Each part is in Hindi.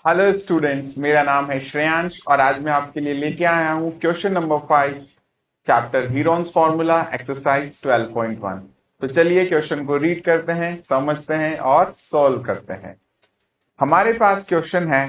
हेलो स्टूडेंट्स, मेरा नाम है श्रेयांश और आज मैं आपके लिए लेके आया हूँ question number 5 chapter Heron's formula exercise 12.1। तो चलिए क्वेश्चन को रीड करते हैं, समझते हैं और सॉल्व करते हैं। हमारे पास क्वेश्चन है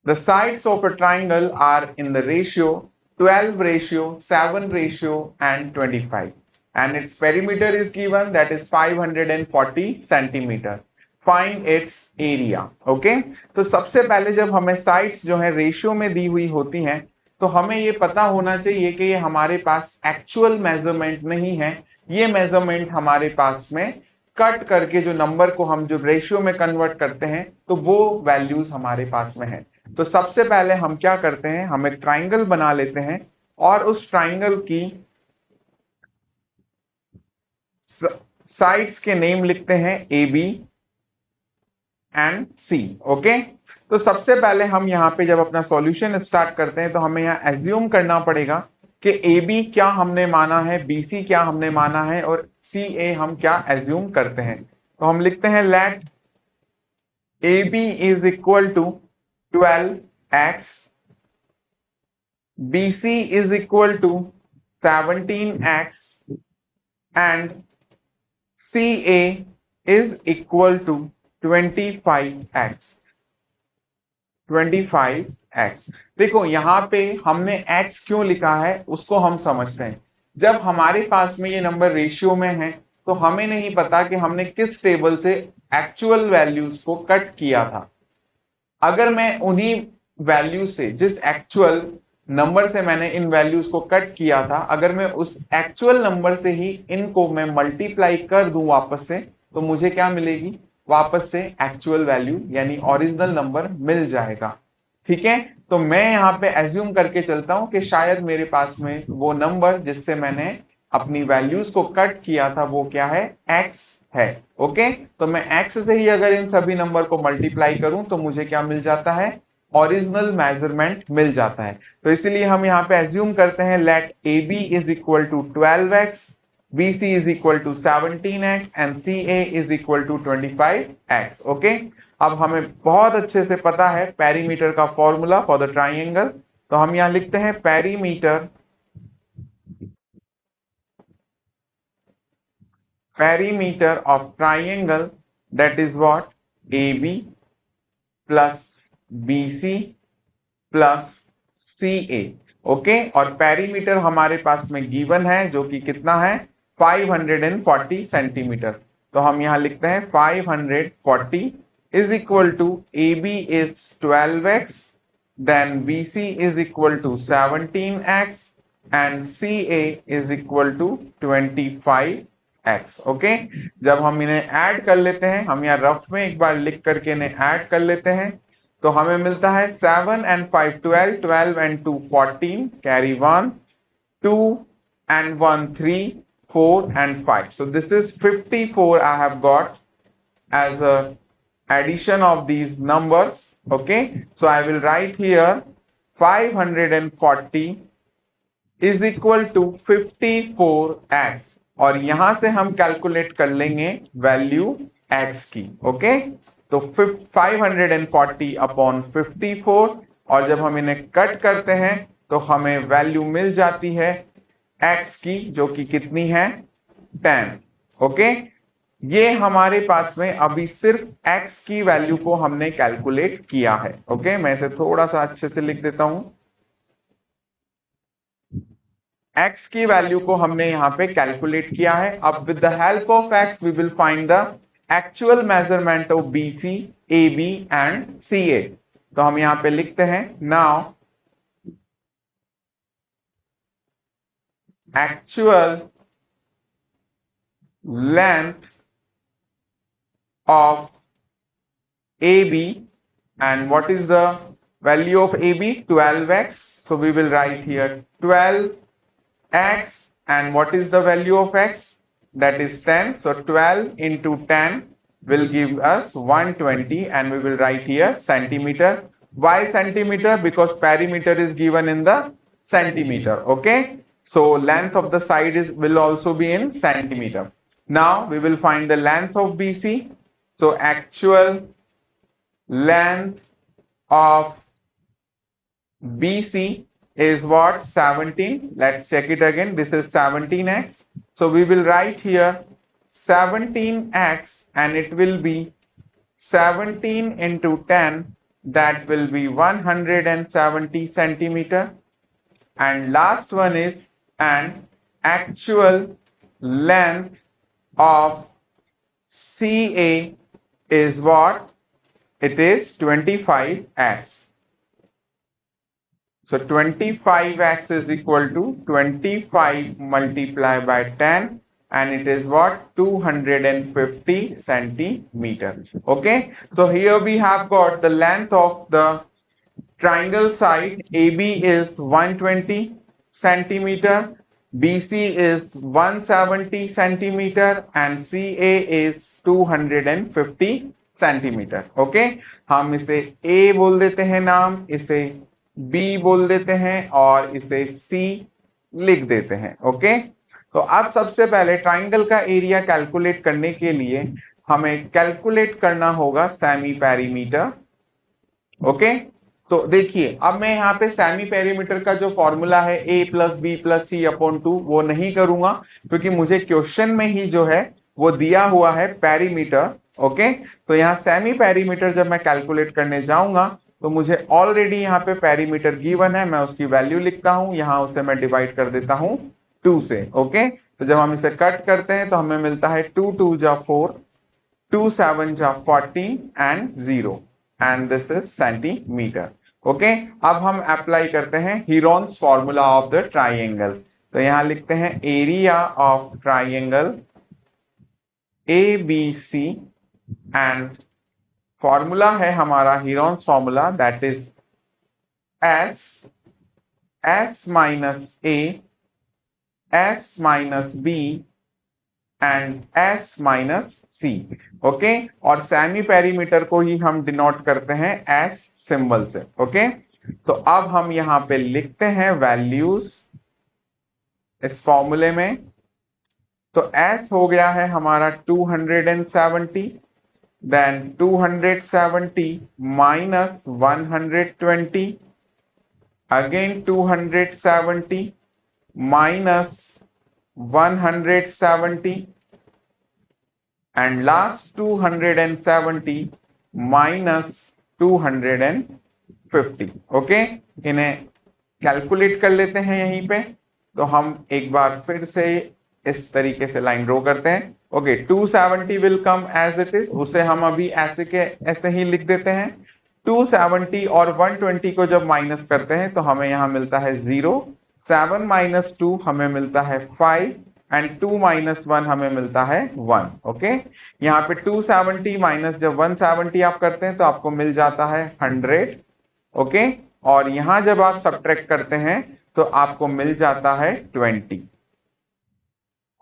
the sides of a triangle are in the ratio 12 ratio 7 ratio and 25 and its perimeter is given, that is 540 centimeter. Find its area. Okay, तो सबसे पहले जब हमें साइड्स जो है रेशियो में दी हुई होती हैं तो हमें ये पता होना चाहिए कि ये हमारे पास एक्चुअल मेजरमेंट नहीं है, ये मेजरमेंट हमारे पास में कट करके जो नंबर को हम जो रेशियो में कन्वर्ट करते हैं तो वो वैल्यूज हमारे पास में है। तो सबसे पहले हम क्या करते हैं, हम एक ट्राइंगल बना लेते हैं और उस ट्राइंगल की साइड्स के नेम लिखते हैं A B and C. Okay, तो सबसे पहले हम यहाँ पे जब अपना सॉल्यूशन स्टार्ट करते हैं तो हमें यहाँ एज्यूम करना पड़ेगा कि ए बी क्या हमने माना है, बी सी क्या हमने माना है और सी ए हम क्या एज्यूम करते हैं। तो हम लिखते हैं let A B is equal to 12x, B C is equal to 17x and C A is equal to 25x। देखो यहां पे हमने x क्यों लिखा है उसको हम समझते हैं। जब हमारे पास में ये नंबर रेशियो में है तो हमें नहीं पता कि हमने किस टेबल से एक्चुअल वैल्यूज को कट किया था। अगर मैं उन्हीं वैल्यू से, जिस एक्चुअल नंबर से मैंने इन वैल्यूज को कट किया था, अगर मैं उस एक्चुअल नंबर से ही इनको मैं मल्टीप्लाई कर दूं वापस से, तो मुझे क्या मिलेगी, वापस से एक्चुअल वैल्यू यानी ओरिजिनल नंबर मिल जाएगा। ठीक है, तो मैं यहाँ पे एज्यूम करके चलता हूं कि शायद मेरे पास में वो नंबर जिससे मैंने अपनी वैल्यूज को कट किया था वो क्या है, x है। ओके, तो मैं x से ही अगर इन सभी नंबर को मल्टीप्लाई करूं तो मुझे क्या मिल जाता है, ओरिजिनल मेजरमेंट मिल जाता है। तो इसीलिए हम यहाँ पे एज्यूम करते हैं let A B is equal to 12x, BC is equal to 17x and CA is equal to 25x। Okay, अब हमें बहुत अच्छे से पता है पेरीमीटर का फॉर्मूला फॉर द ट्राइंगल। तो हम यहां लिखते हैं perimeter of triangle that is what, AB plus BC plus CA। Okay, और पेरीमीटर हमारे पास में गिवन है जो कि कितना है, 540 सेंटीमीटर। तो हम यहां लिखते हैं 540 is equal to A B is 12x, then B C is equal to 17x and C A is equal to 25x। Okay, जब हम इन्हें ऐड कर लेते हैं, हम यहाँ रफ में एक बार लिख करके इन्हें ऐड कर लेते हैं तो हमें मिलता है 7 and 5 12, 12 and 2 14, carry 1, 2 and 1 3, 4 and 5. So this is 54 I have got as a addition of these numbers. Okay, so I will write here 540 is equal to 54x और यहां से हम कैलकुलेट कर लेंगे वैल्यू x की। ओके, तो 540 अपॉन 54 और जब हम इन्हें कट करते हैं तो हमें वैल्यू मिल जाती है x की जो कि कितनी है, 10। ओके, ये हमारे पास में अभी सिर्फ x की वैल्यू को हमने कैलकुलेट किया है। ओके, मैं इसे थोड़ा सा अच्छे से लिख देता हूं। x की वैल्यू को हमने यहां पे कैलकुलेट किया है। अब with the help of x we will find the actual measurement of BC, AB and CA। तो हम यहां पे लिखते हैं now actual length of AB and what is the value of AB, 12x, so we will write here 12x and what is the value of x, that is 10, so 12 into 10 will give us 120 and we will write here centimeter. Why centimeter? Because perimeter is given in the centimeter. Okay, so length of the side is will also be in centimeter. Now we will find the length of BC. So actual length of BC is what? 17. Let's check it again. This is 17x. So we will write here 17x and it will be 17 into 10. That will be 170 centimeter. And last one is an actual length of CA is what? It is 25x. So 25x is equal to 25 multiplied by 10 and it is what? 250 centimeter. Okay. So here we have got the length of the triangle side. AB is 120 centimeter, BC is 170 centimeter and CA is 250 centimetre. Okay, हम इसे A बोल देते हैं नाम, इसे B बोल देते हैं और इसे C लिख देते हैं. ओके, तो अब सबसे पहले ट्राइंगल का एरिया कैलकुलेट करने के लिए हमें कैलकुलेट करना होगा सेमी पेरीमीटर. ओके, तो देखिए अब मैं यहाँ पे सेमी पेरीमीटर का जो फॉर्मूला है a plus B plus C upon 2 वो नहीं करूंगा क्योंकि मुझे क्वेश्चन में ही जो है वो दिया हुआ है पेरीमीटर. ओके, तो यहाँ सेमी पेरीमीटर जब मैं कैलकुलेट करने जाऊंगा तो मुझे ऑलरेडी यहाँ पे पेरीमीटर गिवन है, मैं उसकी वैल्यू लिखता हूं, यहाँ उसे मैं डिवाइड कर देता हूं 2 से. ओके, तो जब हम इसे कट करते हैं तो हमें मिलता है 2 2 जा 4, 2 7 जा 14 and 0 and this is centimetre. Okay, अब हम अप्लाई करते हैं Heron's formula of the triangle. तो यहां लिखते हैं area of triangle ABC and formula है हमारा Heron's formula that is S minus A, S minus B and S minus C. Okay, और सेमी पेरीमीटर को ही हम डिनोट करते हैं S सिंबल से. ओके, तो अब हम यहां पे लिखते हैं वैल्यूज इस फॉर्मूले में. तो S हो गया है हमारा 270, then 270 minus 120, again 270 minus 170 and last 270 minus 250. Okay, इन्हें कैलकुलेट कर लेते हैं यहीं पे. तो हम एक बार फिर से इस तरीके से लाइन ड्रॉ करते हैं. Okay, 270 will come as it is, उसे हम अभी ऐसे के ऐसे ही लिख देते हैं. 270 और 120 को जब माइनस करते हैं तो हमें यहां मिलता है 0, 7 माइनस 2 हमें मिलता है 5 एंड 2 माइनस 1 हमें मिलता है 1. ओके, यहाँ पे 270 माइनस जब 170 आप करते हैं तो आपको मिल जाता है 100. ओके, और यहां जब आप सब्ट्रैक्ट करते हैं तो आपको मिल जाता है 20.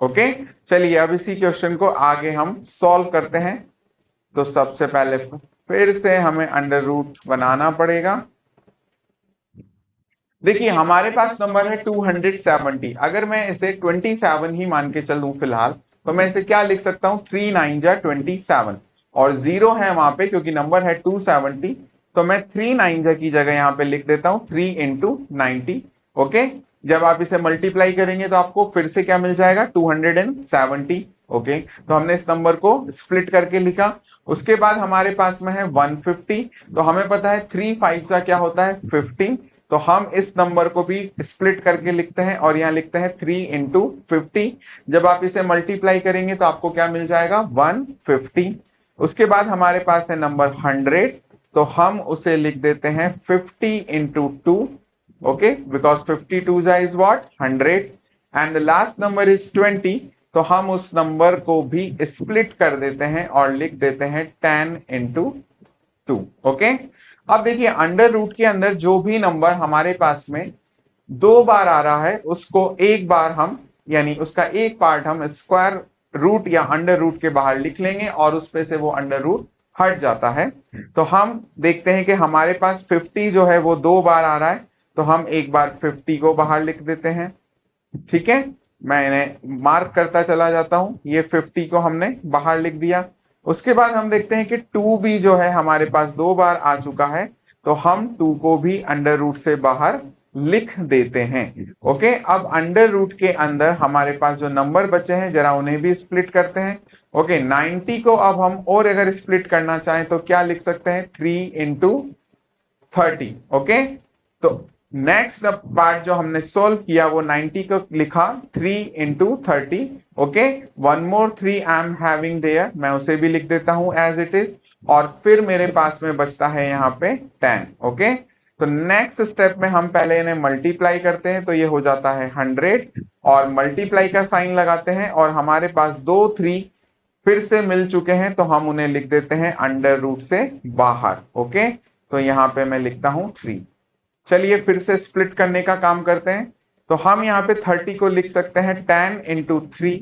ओके, चलिए अब इसी क्वेश्चन को आगे हम सॉल्व करते हैं. तो सबसे पहले फिर से हमें अंडर रूट बनाना पड़ेगा. देखिए हमारे पास नंबर है 270. अगर मैं इसे 27 ही मान के चलूं फिलहाल तो मैं इसे क्या लिख सकता हूं, 3 9 जा 27 और 0 है वहां पे क्योंकि नंबर है 270. तो मैं 3 9 जा की जगह यहां पे लिख देता हूं 3 इंटू 90. ओके, जब आप इसे मल्टीप्लाई करेंगे तो आपको फिर से क्या मिल जाएगा, 270. ओके, तो हमने इस नंबर को स्प्लिट करके लिखा. उसके बाद हमारे पास में है 150. तो हमें पता है 3 5 का क्या होता है 15. तो हम इस नंबर को भी स्प्लिट करके लिखते हैं और यहाँ लिखते हैं 3 इंटू 50. जब आप इसे मल्टीप्लाई करेंगे तो आपको क्या मिल जाएगा 150. उसके बाद हमारे पास है नंबर 100. तो हम उसे लिख देते हैं 50 into 2. Okay, because 52 is what 100 and the last number is 20. तो हम उस नंबर को भी स्प्लिट कर देते हैं और लिख देते हैं 10 इंटू 2. ओके, अब देखिए अंडर रूट के अंदर जो भी नंबर हमारे पास में 2 बार आ रहा है उसको एक बार हम यानी उसका एक पार्ट हम स्क्वायर रूट या अंडर रूट के बाहर लिख लेंगे और उस पे से वो अंडर रूट हट जाता है. तो हम देखते हैं कि हमारे पास 50 जो है वो 2 बार आ रहा है. तो हम एक बार 50 को बाहर लिख देते हैं. ठीक है, मैं इन्हें मार्क करता चला जाता हूं. ये 50 को हमने बाहर लिख दिया. उसके बाद हम देखते हैं कि 2 भी जो है हमारे पास 2 बार आ चुका है. तो हम 2 को भी अंडर रूट से बाहर लिख देते हैं। ओके, अब अंडर रूट के अंदर हमारे पास जो नंबर बचे हैं जरा उन्हें भी स्प्लिट करते हैं। ओके, 90 को अब हम और अगर स्प्लिट करना चाहें तो क्या लिख सकते हैं, 3 इंटू 30। ओके, तो नेक्स्ट पार्ट जो हमने सोल्व किया वो 90 को लिखा 3 into 30। Okay, one more 3 I am having their, मैं उसे भी लिख देता हूं एज इट इज, और फिर मेरे पास में बचता है यहाँ पे 10। ओके, तो नेक्स्ट स्टेप में हम पहले इन्हें मल्टीप्लाई करते हैं, तो ये हो जाता है 100 और मल्टीप्लाई का साइन लगाते हैं और हमारे पास 2 3 फिर से मिल चुके हैं तो हम उन्हें लिख देते हैं अंडर रूट से बाहर। ओके, तो यहाँ पे मैं लिखता हूं 3। चलिए फिर से स्प्लिट करने का काम करते हैं, तो हम यहाँ पे 30 को लिख सकते हैं 10 इंटू 3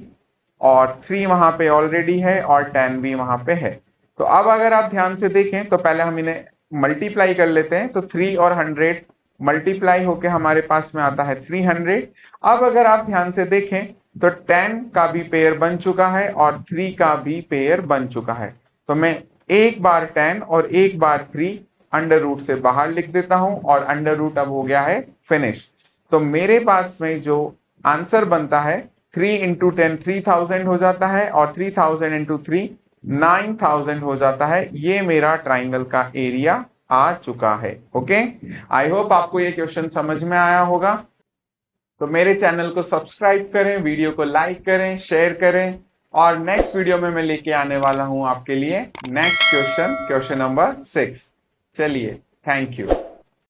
और 3 वहां पे ऑलरेडी है और 10 भी वहां पे है। तो अब अगर आप ध्यान से देखें तो पहले हम इन्हें मल्टीप्लाई कर लेते हैं, तो 3 और 100 मल्टीप्लाई होके हमारे पास में आता है 300। अब अगर आप ध्यान से देखें तो 10 का भी पेयर बन चुका है और 3 का भी पेयर बन चुका है, तो मैं एक बार 10 और एक बार 3 अंडर रूट से बाहर लिख देता हूं और अंडर रूट अब हो गया है फिनिश। तो मेरे पास में जो आंसर बनता है 3 इंटू 10 3000 हो जाता है और 3000 इंटू 3 9000 हो जाता है। ये मेरा ट्राइंगल का एरिया आ चुका है। ओके, आई होप आपको ये क्वेश्चन समझ में आया होगा। तो मेरे चैनल को सब्सक्राइब करें, वीडियो को लाइक करें, शेयर करें, और नेक्स्ट वीडियो में मैं लेके आने वाला हूं आपके लिए नेक्स्ट क्वेश्चन, क्वेश्चन नंबर 6। चलिए, थैंक यू।